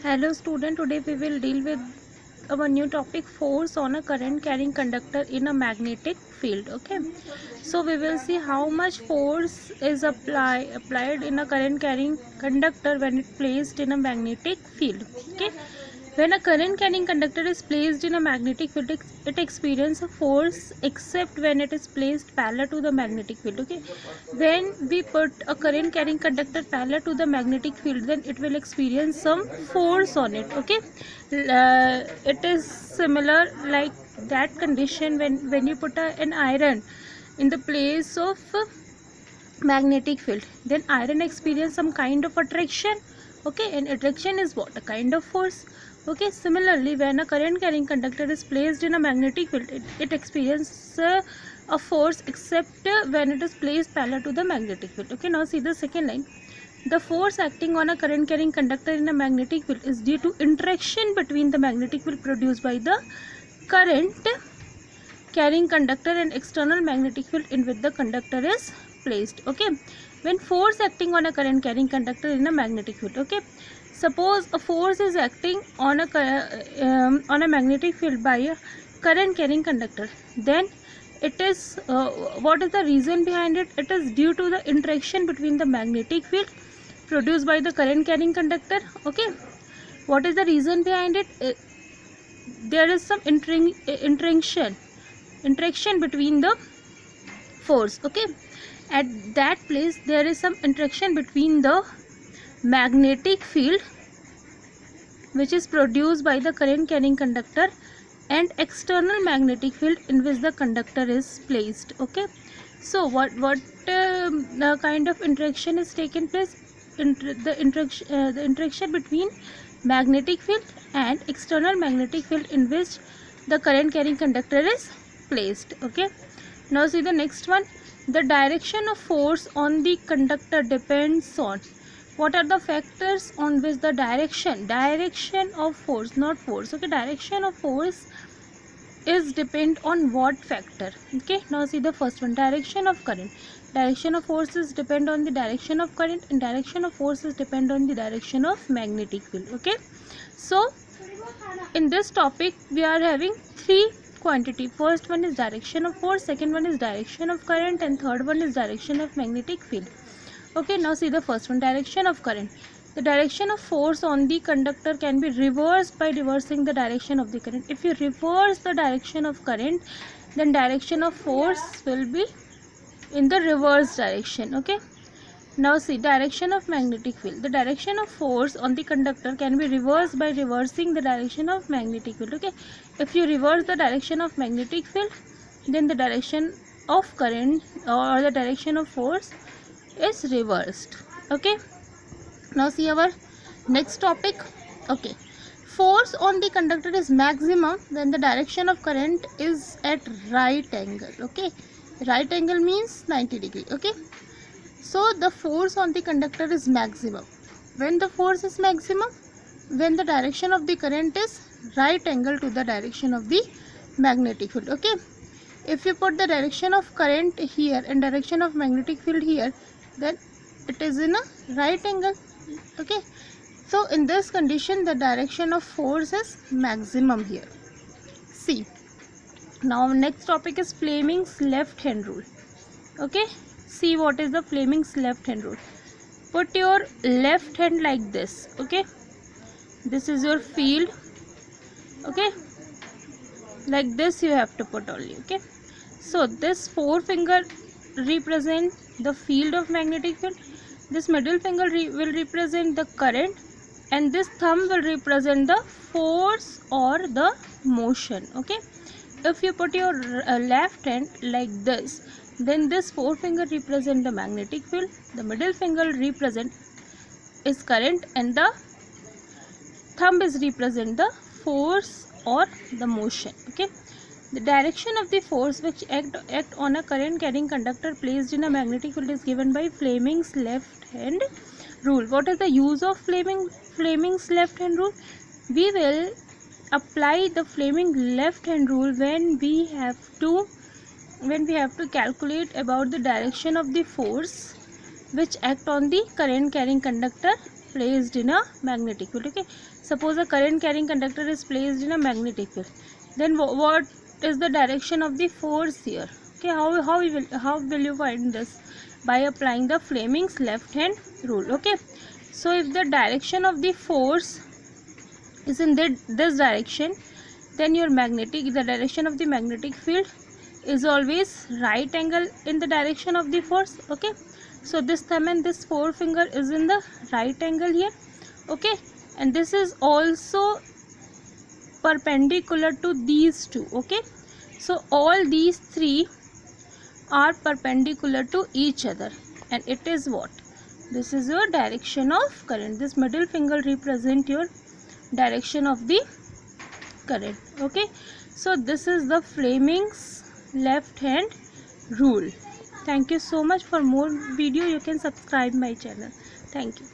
Hello student, today we will deal with our new topic, force on a current carrying conductor in a magnetic field. Okay, so we will see how much force is applied in a current carrying conductor when it placed in a magnetic field. Okay, when a current carrying conductor is placed in a magnetic field, it experiences a force except when it is placed parallel to the magnetic field. Okay, when we put a current carrying conductor parallel to the magnetic field, then it will experience some force on it. Okay, it is similar like that condition when you put an iron in the place of magnetic field, then iron experience some kind of attraction. Okay, and attraction is what? A kind of force. Okay, similarly when a current carrying conductor is placed in a magnetic field, it experiences a force except when it is placed parallel to the magnetic field. Okay, now see the second line. The force acting on a current carrying conductor in a magnetic field is due to interaction between the magnetic field produced by the current carrying conductor and external magnetic field in which the conductor is placed. Okay, when force acting on a current carrying conductor in a magnetic field. Okay, suppose a force is acting on a magnetic field by a current carrying conductor, then it is what is the reason behind it? It is due to the interaction between the magnetic field produced by the current carrying conductor. Okay, what is the reason behind it? There is some interaction between the force. Okay, at that place there is some interaction between the magnetic field which is produced by the current carrying conductor and external magnetic field in which the conductor is placed. Okay, so what kind of interaction is taken place? The interaction between magnetic field and external magnetic field in which the current carrying conductor is placed. Okay, now see the next one. The direction of force on the conductor depends on, what are the factors on which the direction of force, not force. Okay, direction of force is depend on what factor? Okay, now see the first one, direction of current. Direction of force is depend on the direction of current, and direction of force is depend on the direction of magnetic field. Okay, so in this topic we are having three quantity. First one is direction of force, second one is direction of current, and third one is direction of magnetic field. Okay, now see the first one, direction of current. The direction of force on the conductor can be reversed by reversing the direction of the current. If you reverse the direction of current, then direction of force will be in the reverse direction. Okay, now see direction of magnetic field. The direction of force on the conductor can be reversed by reversing the direction of magnetic field. Okay, if you reverse the direction of magnetic field, then the direction of current or the direction of force is reversed. Okay, now see our next topic. Okay, force on the conductor is maximum when the direction of current is at right angle. Okay, right angle means 90 degree. Okay, so the force on the conductor is maximum when the force is maximum when the direction of the current is right angle to the direction of the magnetic field. Okay, if you put the direction of current here and direction of magnetic field here, then it is in a right angle. Okay, so in this condition the direction of force is maximum here. See, now next topic is Fleming's left hand rule. Okay, see what is the Fleming's left hand rule. Put your left hand like this. Okay, this is your field. Okay, like this you have to put only. Okay, so this forefinger represent the field of magnetic field, this middle finger will represent the current, and this thumb will represent the force or the motion. Okay, if you put your left hand like this, then this forefinger represent the magnetic field, the middle finger represent is current, and the thumb is represent the force or the motion. Okay, the direction of the force which act on a current carrying conductor placed in a magnetic field is given by Fleming's left hand rule. What is the use of Fleming's left hand rule? We will apply the Fleming left hand rule when we have to calculate about the direction of the force which act on the current carrying conductor placed in a magnetic field. Okay, suppose a current carrying conductor is placed in a magnetic field, then what is the direction of the force here? Okay, how will you find this? By applying the Fleming's left hand rule. Okay, so if the direction of the force is in this direction, then the direction of the magnetic field is always right angle in the direction of the force. Okay, so this thumb and this forefinger is in the right angle here. Okay, and this is also perpendicular to these two. Okay, so all these three are perpendicular to each other, and it is what? This is your direction of current. This middle finger represent your direction of the current. Okay, so this is the Fleming's left hand rule. Thank you so much. For more video you can subscribe my channel. Thank you.